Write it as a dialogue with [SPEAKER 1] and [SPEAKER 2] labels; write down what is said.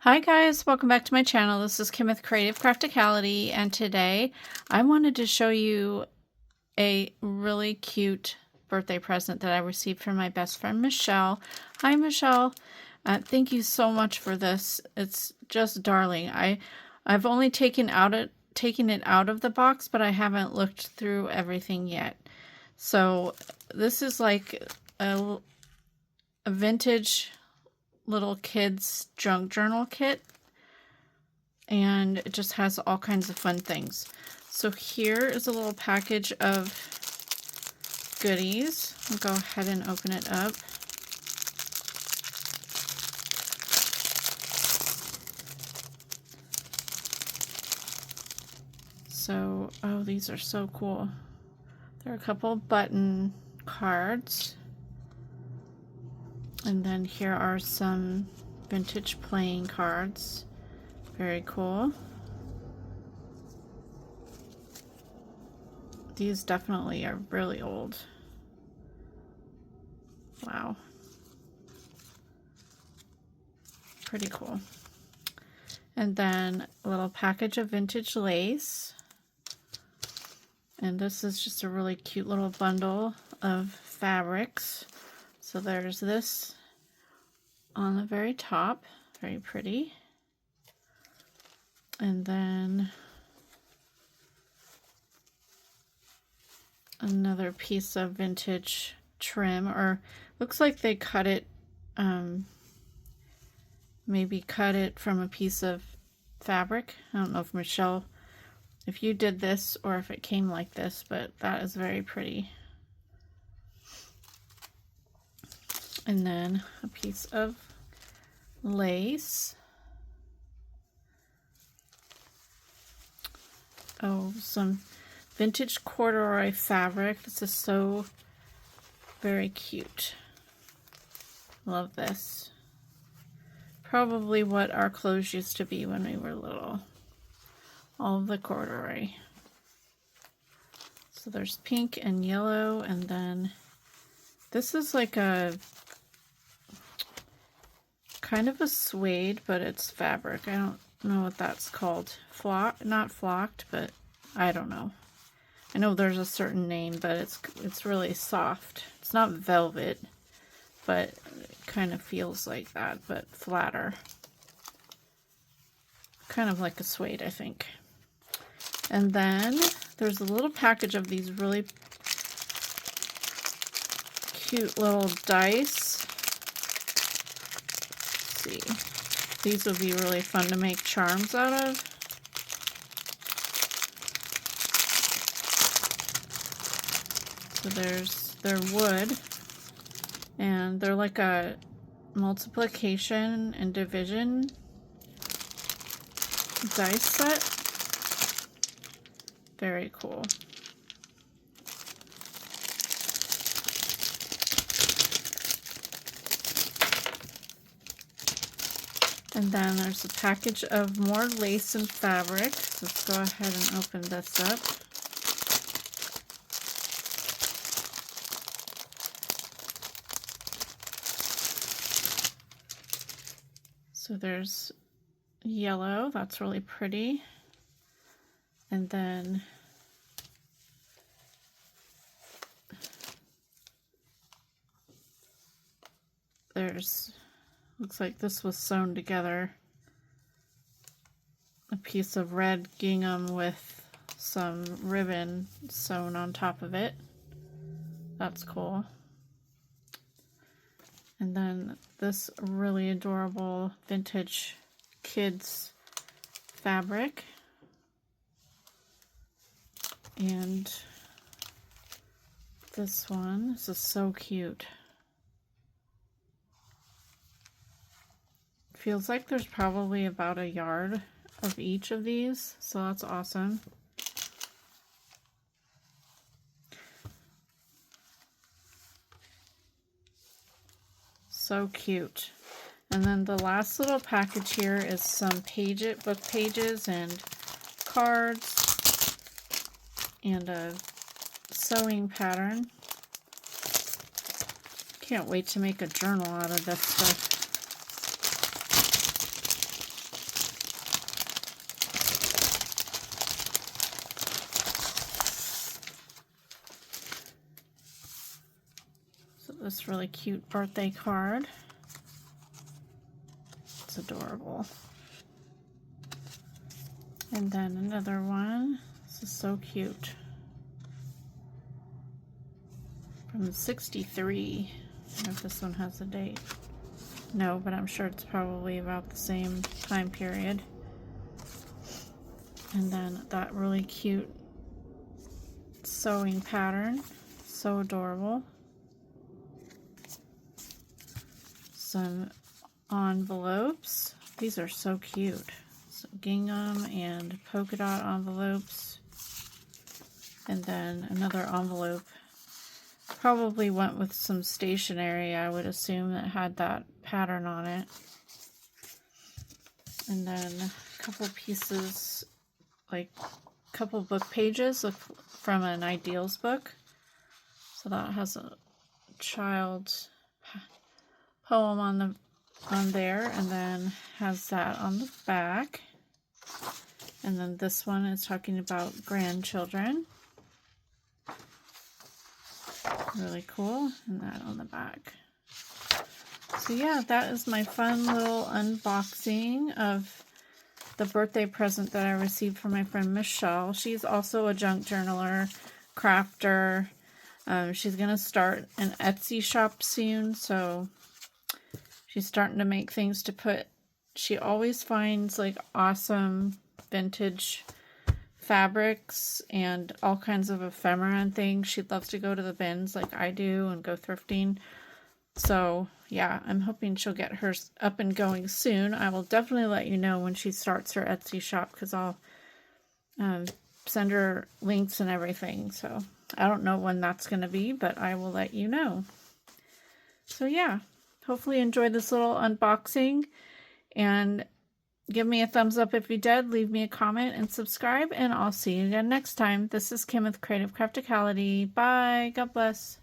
[SPEAKER 1] Hi guys, welcome back to my channel. This is Kim with Creative Crafticality, and today I wanted to show you a really cute birthday present that I received from my best friend Michelle. Hi Michelle, thank you so much for this. It's just darling. I've only taken it out of the box, but I haven't looked through everything yet. So this is like a vintage little kids junk journal kit, and it just has all kinds of fun things. So here is a little package of goodies. I'll go ahead and open it up. So, oh, these are so cool. There are a couple button cards. And then here are some vintage playing cards. Very cool. These definitely are really old. Wow. Pretty cool. And then a little package of vintage lace. And this is just a really cute little bundle of fabrics. So there's this on the very top, very pretty. And then another piece of vintage trim, or looks like they cut it, maybe cut it from a piece of fabric. I don't know if Michelle, if you did this or if it came like this, but that is very pretty. And then a piece of lace. Oh, some vintage corduroy fabric. This is so very cute. Love this. Probably what our clothes used to be when we were little. All of the corduroy. So there's pink and yellow, and then this is like a kind of a suede, but it's fabric. I don't know what that's called. Not flocked, but I don't know. I know there's a certain name, but it's really soft. It's not velvet, but it kind of feels like that, but flatter. Kind of like a suede, I think. And then there's a little package of these really cute little dice. See, these would be really fun to make charms out of. So they're wood, and they're like a multiplication and division dice set. Very cool. And then there's a package of more lace and fabric. So let's go ahead and open this up. So there's yellow, that's really pretty. And then there's, looks like this was sewn together. A piece of red gingham with some ribbon sewn on top of it. That's cool. And then this really adorable vintage kids fabric. And this one, this is so cute. Feels like there's probably about a yard of each of these, so that's awesome. So cute. And then the last little package here is some book pages and cards and a sewing pattern. Can't wait to make a journal out of this stuff. this really cute birthday card. It's adorable. And then another one. This is so cute. From 63. I don't know if this one has a date. No, but I'm sure it's probably about the same time period. And then that really cute sewing pattern. So adorable. Some envelopes. These are so cute. So gingham and polka dot envelopes. And then another envelope. Probably went with some stationery, I would assume, that had that pattern on it. And then a couple pieces, like a couple book pages from an Ideals book. So that has a child's poem on there, and then has that on the back. And then this one is talking about grandchildren. Really cool. And that on the back. So yeah, that is my fun little unboxing of the birthday present that I received from my friend Michelle. She's also a junk journaler, crafter. She's going to start an Etsy shop soon, so she's starting to make things to put. She always finds like awesome vintage fabrics and all kinds of ephemera and things. She loves to go to the bins like I do and go thrifting. So yeah, I'm hoping she'll get hers up and going soon. I will definitely let you know when she starts her Etsy shop, because I'll send her links and everything. So I don't know when that's going to be, but I will let you know. So yeah, hopefully you enjoyed this little unboxing, and give me a thumbs up if you did, leave me a comment, and subscribe, and I'll see you again next time. This is Kim with Creative Crafticality. Bye. God bless.